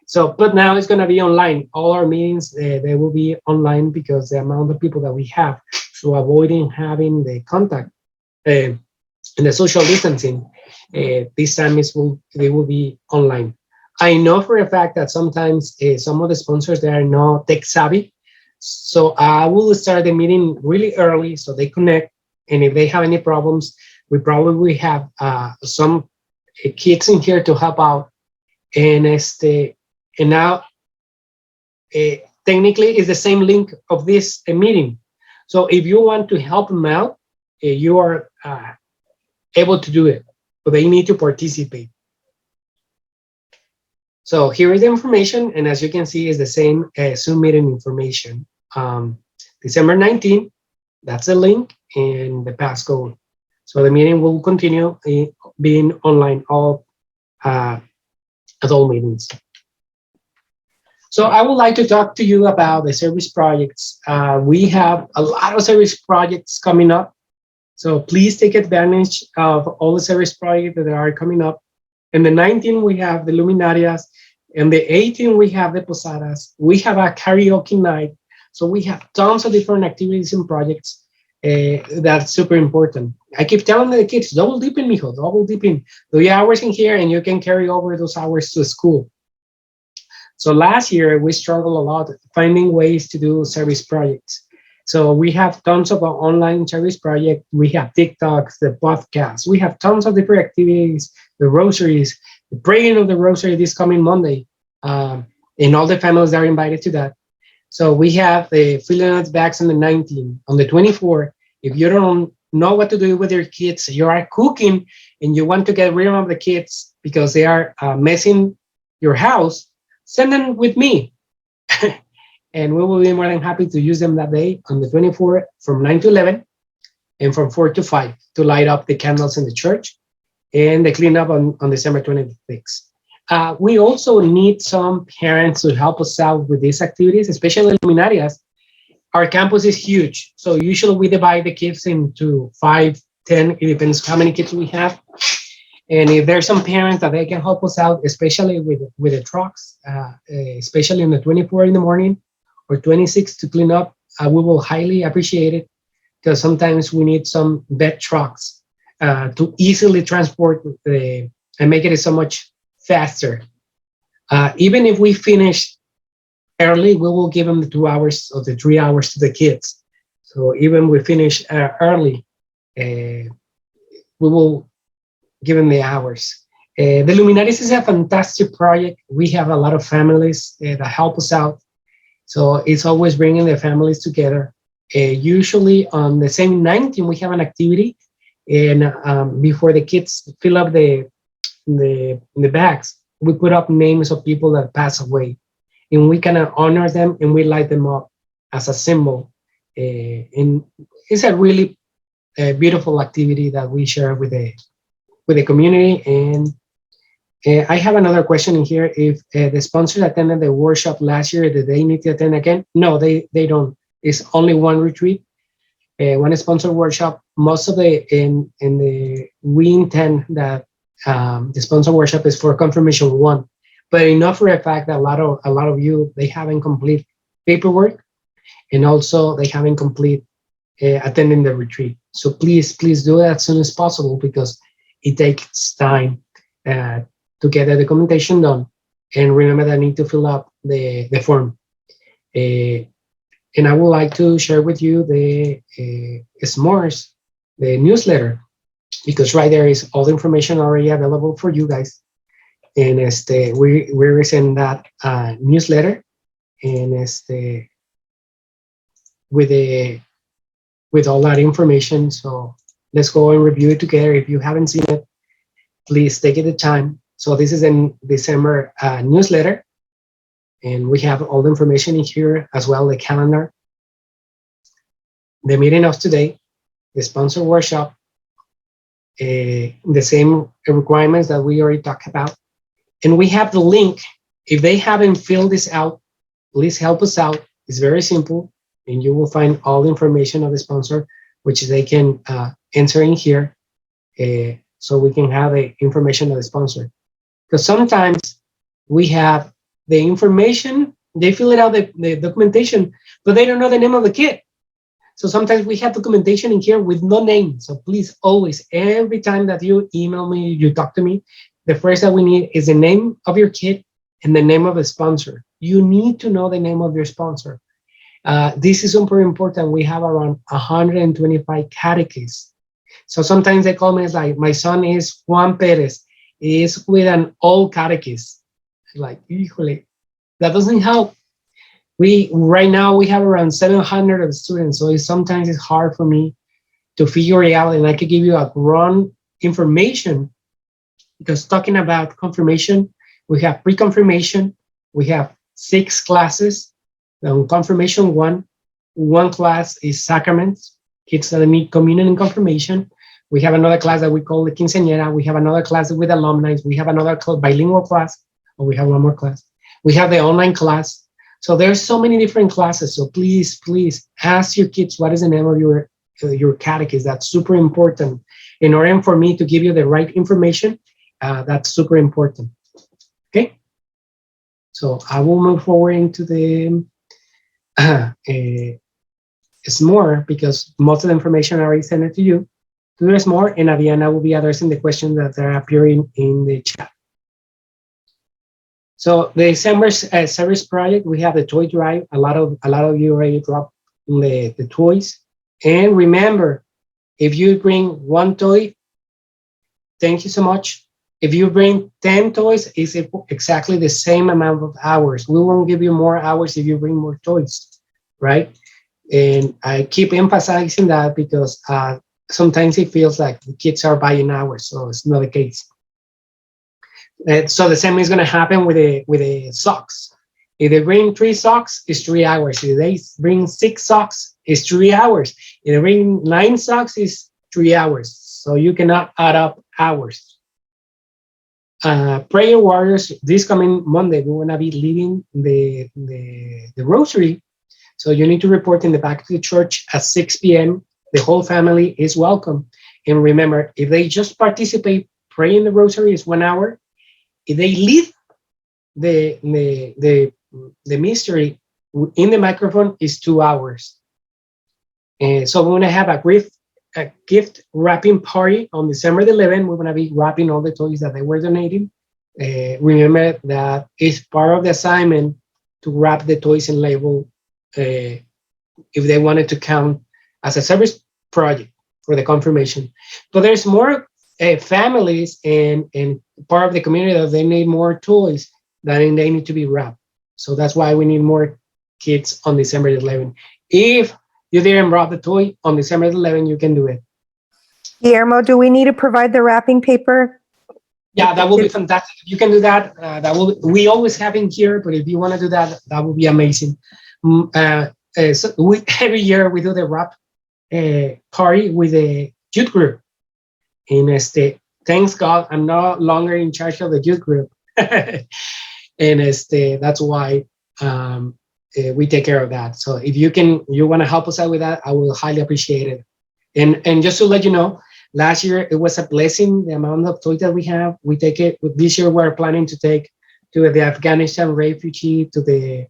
So, but now it's going to be online. All our meetings, they will be online because the amount of people that we have. So avoiding having the contact and the social distancing, this time they will be online. I know for a fact that sometimes some of the sponsors, they are not tech savvy. So I will start the meeting really early so they connect. And if they have any problems, we probably have some kids in here to help out. And now technically it's the same link of this meeting. So if you want to help them out, you are able to do it, but they need to participate. So here is the information, and as you can see, is the same Zoom meeting information. December 19, that's the link and the passcode. So the meeting will continue being online at all meetings. So I would like to talk to you about the service projects. We have a lot of service projects coming up. So please take advantage of all the service projects that are coming up. In the 19th, we have the Luminarias. In the 18th, we have the Posadas. We have a karaoke night. So we have tons of different activities and projects that's super important. I keep telling the kids, double dipping, mijo, double dipping. Do your hours in here and you can carry over those hours to school. So last year, we struggled a lot finding ways to do service projects. So we have tons of online service projects. We have TikToks, the podcasts. We have tons of different activities, the rosaries, the praying of the rosary this coming Monday. And all the families are invited to that. So we have the filling out bags on the 19th. On the 24th, if you don't know what to do with your kids, you are cooking and you want to get rid of the kids because they are messing your house, send them with me. And we will be more than happy to use them that day on the 24th from 9 to 11 and from 4 to 5 to light up the candles in the church and the cleanup on December 26th. We also need some parents to help us out with these activities, especially Luminarias. Our campus is huge. So usually we divide the kids into 5, 10, it depends how many kids we have. And if there's some parents that they can help us out, especially with the trucks, especially on the 24th in the morning or 26 to clean up, we will highly appreciate it because sometimes we need some bed trucks to easily transport and make it so much faster. Even if we finish early, we will give them the 2 hours or the 3 hours to the kids. So even we finish early, we will give them the hours. The Luminaries is a fantastic project. We have a lot of families that help us out. So it's always bringing the families together. Usually on the same 19, we have an activity, and before the kids fill up the bags, we put up names of people that pass away, and we kind of honor them and we light them up as a symbol. And it's a really beautiful activity that we share with the community. And I have another question in here. If the sponsors attended the workshop last year, do they need to attend again? No, they don't. It's only one retreat, one sponsor workshop. Most of we intend that the sponsor workshop is for confirmation 1, but enough for a fact that a lot of you, they haven't complete paperwork, and also they haven't complete attending the retreat. So please do it as soon as possible because it takes time to get the documentation done. And remember that I need to fill up the form. And I would like to share with you the S'mores, the newsletter, because right there is all the information already available for you guys. And we send that newsletter, and with all that information. So let's go and review it together. If you haven't seen it, please take the time. So this is in December newsletter, and we have all the information in here as well, the calendar, the meeting of today, the sponsor workshop, the same requirements that we already talked about. And we have the link. If they haven't filled this out, please help us out. It's very simple, and you will find all the information of the sponsor, which they can enter in here, so we can have the information of the sponsor. Because sometimes we have the information, they fill it out, the documentation, but they don't know the name of the kid. So sometimes we have documentation in here with no name. So please always, every time that you email me, you talk to me, the first that we need is the name of your kid and the name of the sponsor. You need to know the name of your sponsor. This is super important. We have around 125 catechists. So sometimes they call me, it's like, my son is Juan Perez. He is with an old catechist. Like, híjole, that doesn't help. Right now we have around 700 of students, so sometimes it's hard for me to figure it out, and I could give you a wrong information, because talking about confirmation, we have pre-confirmation, we have 6 classes. On confirmation one class is sacraments, kids that need communion and confirmation. We have another class that we call the quinceañera. We have another class with alumni. We have another bilingual class, or we have one more class. We have the online class. So there's so many different classes. So please ask your kids what is the name of your catechist. That's super important. In order for me to give you the right information, that's super important. Okay. So I will move forward into the more, because most of the information I already sent it to you. There's more, and at the end I will be addressing the questions that are appearing in the chat. So the December service project, we have the toy drive. A lot of you already dropped the toys. And remember, if you bring 1 toy, thank you so much. If you bring 10 toys, it's exactly the same amount of hours. We won't give you more hours if you bring more toys, right? And I keep emphasizing that because sometimes it feels like the kids are buying hours, so it's not the case. So the same is going to happen with the socks. If they bring 3 socks, it's 3 hours. If they bring 6 socks, it's 3 hours. If they bring 9 socks, it's 3 hours. So you cannot add up hours. Prayer warriors, this coming Monday, we're going to be leading the rosary. So you need to report in the back of the church at 6 p.m. The whole family is welcome. And remember, if they just participate, praying the rosary is 1 hour. If they lead the mystery in the microphone, is 2 hours. And so we're going to have a gift wrapping party on December the 11th. We're going to be wrapping all the toys that they were donating. Remember that it's part of the assignment to wrap the toys and label if they wanted to count as a service project for the confirmation. But there's more families and part of the community that they need more toys that they need to be wrapped. So that's why we need more kids on December 11th. If you didn't wrap the toy on December 11th, you can do it. Guillermo, do we need to provide the wrapping paper? Yeah, that will be fantastic. You can do that. We always have in here, but if you want to do that, that would be amazing. So every year we do the wrap party with the youth group. And thanks God, I'm no longer in charge of the youth group. And that's why we take care of that. So if you want to help us out with that, I will highly appreciate it. And just to let you know, last year it was a blessing, the amount of toys that we have. We take it. This year we're planning to take to the Afghanistan refugee, to the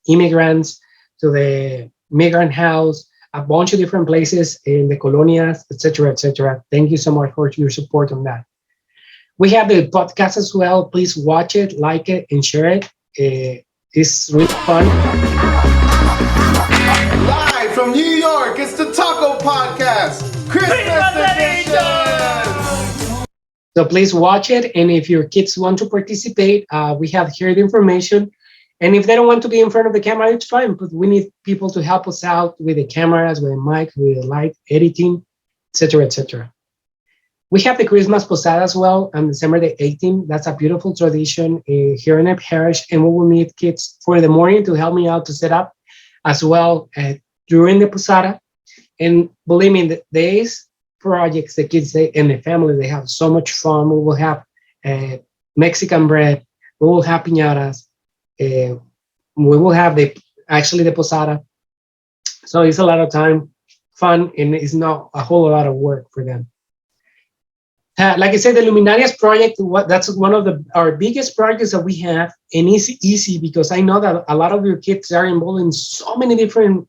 immigrants, to the migrant house, a bunch of different places in the colonias, etc., etc. Thank you so much for your support on that. We have the podcast as well. Please watch it, like it, and share it. It's really fun. Live from New York, it's the Taco Podcast, Christmas edition. So please watch it. And if your kids want to participate, we have here the information. And if they don't want to be in front of the camera, it's fine. But we need people to help us out with the cameras, with the mic, with the light, editing, etc., etc. We have the Christmas Posada as well on December the 18th. That's a beautiful tradition here in our parish. And we will need kids for the morning to help me out to set up as well during the Posada. And believe me, the days projects. The kids and the family, they have so much fun. We will have Mexican bread. We will have piñatas. We will have the posada. So it's a lot of time, fun, and it's not a whole lot of work for them. Like I said, the Luminarias Project, that's one of our biggest projects that we have, and it's easy because I know that a lot of your kids are involved in so many different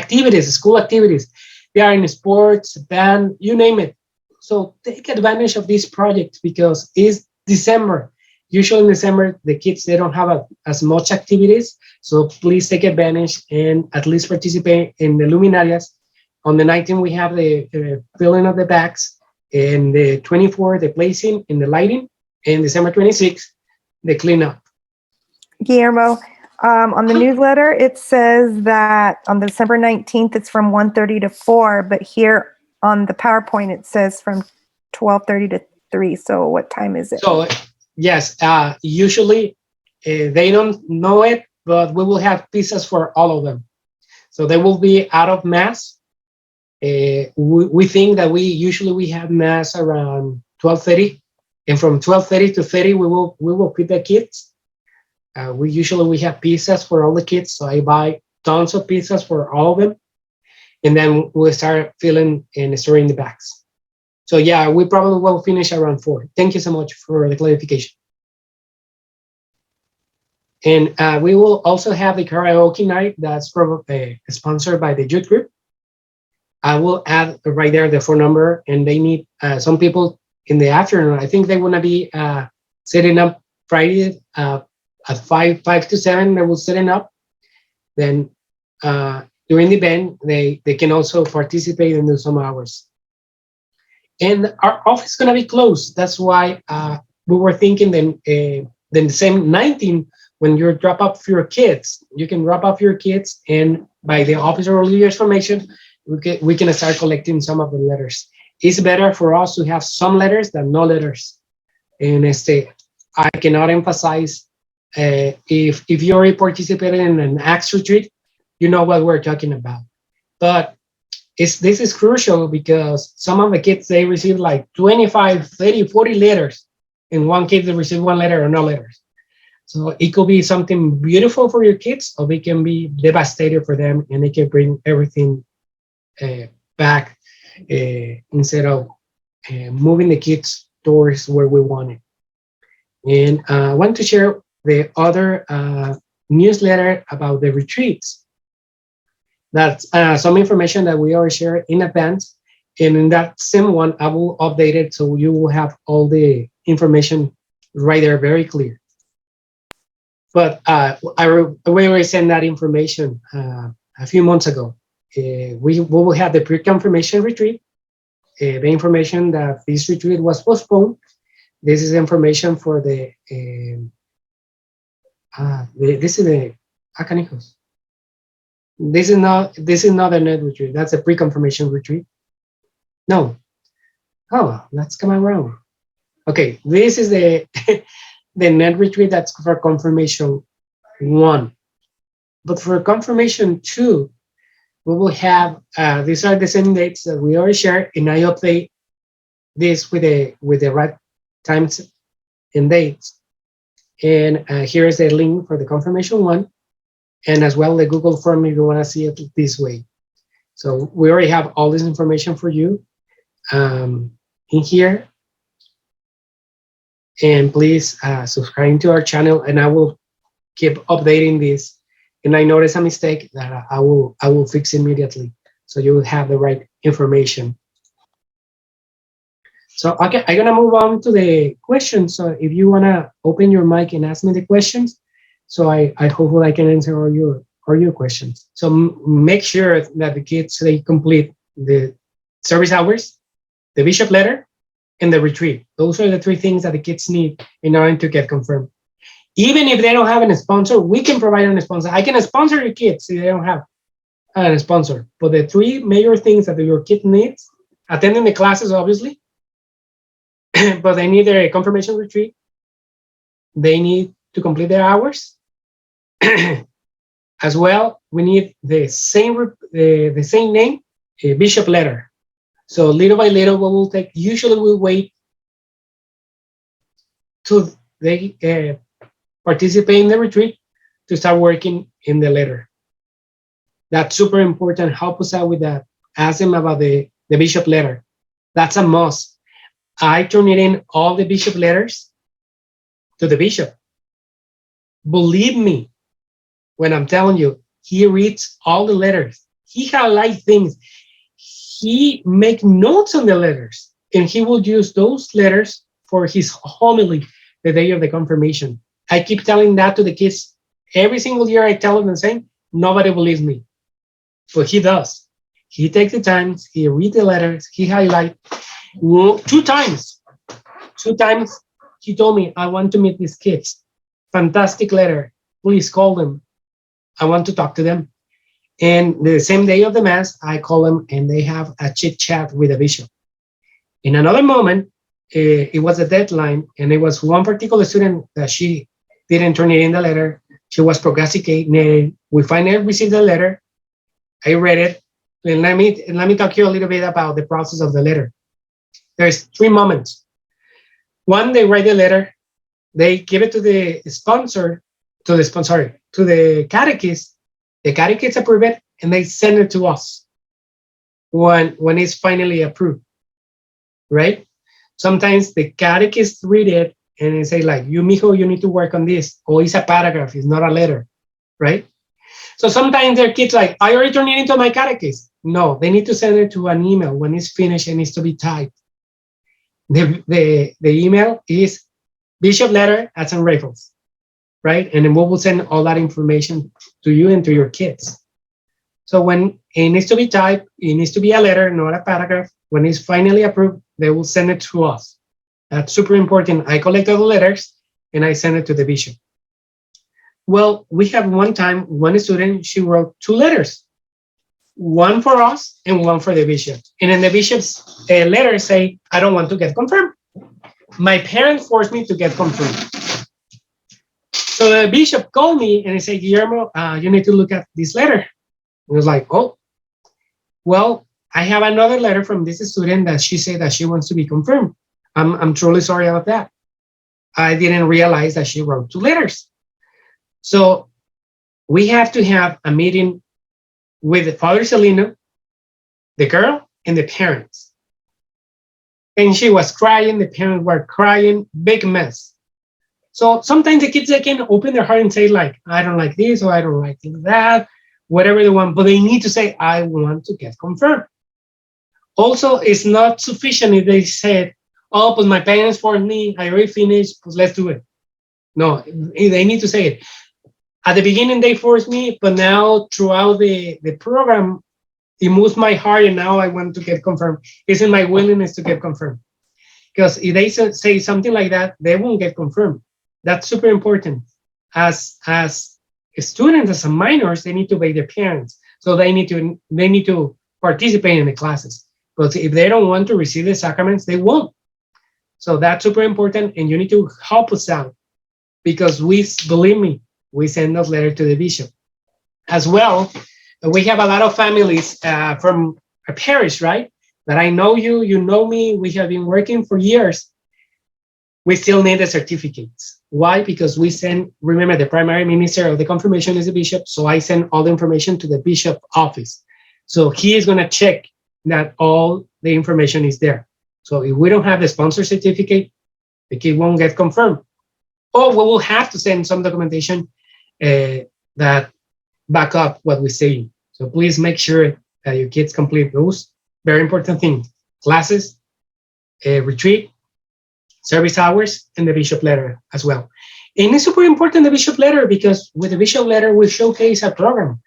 activities, school activities. They are in sports, band, you name it. So take advantage of this project because it's December. Usually in December, the kids, they don't have as much activities. So please take advantage and at least participate in the Luminarias. On the 19th, we have the filling of the bags. And the 24th, the placing and the lighting. And December 26th, the cleanup. Guillermo, on the newsletter, it says that on December 19th, it's from 1:30 to 4, but here on the PowerPoint, it says from 12:30 to 3. So what time is it? So yes, usually they don't know it, but we will have pizzas for all of them. So they will be out of mass. We think that we have mass around 12:30, and from 12:30 to 30 we will feed the kids. We have pizzas for all the kids, so I buy tons of pizzas for all of them, and then we'll start filling and storing the bags. So yeah, we probably will finish around 4. Thank you so much for the clarification. And we will also have the karaoke night that's probably sponsored by the youth group. I will add right there the phone number, and they need some people in the afternoon. I think they want to be setting up Friday at 5 to 7. They will setting up. Then during the event, they can also participate and do some hours. And our office is going to be closed. That's why we were thinking then the same 19, when you drop off your kids, you can drop off your kids, and by the office of early years formation, we can start collecting some of the letters. It's better for us to have some letters than no letters. And I cannot emphasize, if you already participated in an ACTS retreat, you know what we're talking about. But this is crucial because some of the kids, they receive like 25, 30, 40 letters, and one kid they receive 1 letter or no letters. So it could be something beautiful for your kids, or it can be devastating for them, and it can bring everything back instead of moving the kids towards where we want it. And I want to share the other newsletter about the retreats. That's some information that we already shared in advance. And in that same one, I will update it so you will have all the information right there, very clear. But we already sent that information a few months ago. We will have the pre-confirmation retreat. The information that this retreat was postponed. This is information for this is the Acanijos. This is not a net retreat. That's a pre-confirmation retreat. No. Oh, that's come around. Okay, this is the the net retreat that's for confirmation 1. But for confirmation 2, we will have these are the same dates that we already shared, and I update this with the right times and dates. And here is the link for the confirmation 1, and as well the Google form if you want to see it this way. So we already have all this information for you in here. And please subscribe to our channel, and I will keep updating this. And I notice a mistake that I will fix immediately, so you will have the right information. So okay, I'm gonna move on to the questions. So if you wanna open your mic and ask me the questions, so I hopefully I can answer all your questions. So make sure that the kids, they complete the service hours, the bishop letter, and the retreat. Those are the 3 things that the kids need in order to get confirmed. Even if they don't have a sponsor, we can provide a sponsor. I can sponsor your kids if they don't have a sponsor. But the 3 major things that your kid needs, attending the classes, obviously, but they need their confirmation retreat. They need to complete their hours. As well, we need the same name, a bishop letter. So little by little, what we'll take, usually we wait till they participate in the retreat to start working in the letter. That's super important. Help us out with that. Ask them about the bishop letter. That's a must. I turn it in all the bishop letters to the bishop. Believe me when I'm telling you, he reads all the letters. He highlights things. He makes notes on the letters, and he will use those letters for his homily the day of the confirmation. I keep telling that to the kids. Every single year I tell them the same. Nobody believes me. But he does. He takes the time, he reads the letters, he highlights. Two times he told me, I want to meet these kids. Fantastic letter. Please call them. I want to talk to them. And the same day of the Mass, I call them and they have a chit chat with the bishop. In another moment, it was a deadline, and it was one particular student that she didn't turn it in the letter. She was procrastinating. We finally received the letter. I read it. And let me talk to you a little bit about the process of the letter. There's 3 moments. One, they write the letter. They give it to the catechist. The catechist approve it, and they send it to us when it's finally approved, right? Sometimes the catechist read it and they say like, you mijo, you need to work on this. Or it's a paragraph, it's not a letter, right? So sometimes their kids like, I already turned it into my catechist. No, they need to send it to an email. When it's finished, it needs to be typed. The email is bishopletter@St. right? And then we will send all that information to you and to your kids. So when it needs to be typed, it needs to be a letter, not a paragraph. When it's finally approved, they will send it to us. That's super important. I collect all the letters and I send it to the bishop. Well, we have one time, one student, she wrote 2 letters, one for us and one for the bishop. And then the bishop's letter say, I don't want to get confirmed. My parents forced me to get confirmed. So the bishop called me and he said, Guillermo, you need to look at this letter. I was like, oh, well, I have another letter from this student that she said that she wants to be confirmed. I'm truly sorry about that. I didn't realize that she wrote 2 letters. So we have to have a meeting with Father Celino, the girl, and the parents. And she was crying, the parents were crying, big mess. So sometimes the kids, they can open their heart and say like, I don't like this or I don't like that, whatever they want, but they need to say, I want to get confirmed. Also, it's not sufficient if they said, oh, but my parents forced me, I already finished, but let's do it. No, they need to say it. At the beginning, they forced me, but now throughout the program, it moves my heart and now I want to get confirmed. It's in my willingness to get confirmed. Because if they say something like that, they won't get confirmed. That's super important. As students, as minors, they need to obey their parents. So they need to participate in the classes. But if they don't want to receive the sacraments, they won't. So that's super important, and you need to help us out because believe me, we send those letters to the bishop. As well, we have a lot of families from a parish, right? That I know you, you know me, we have been working for years. We still need the certificates. Why? Because we send, remember, the primary minister of the confirmation is the bishop, so I send all the information to the bishop office. So he is going to check that all the information is there. So if we don't have the sponsor certificate, the kid won't get confirmed. Or we will have to send some documentation that back up what we say. So please make sure that your kids complete those very important things: classes, retreat, service hours, and the bishop letter as well. And it's super important, the bishop letter, because with the bishop letter, we showcase our program.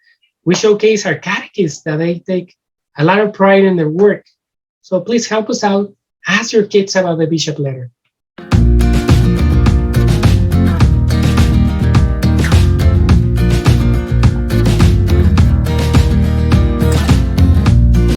We showcase our catechists that they take a lot of pride in their work. So please help us out. Ask your kids about the bishop letter.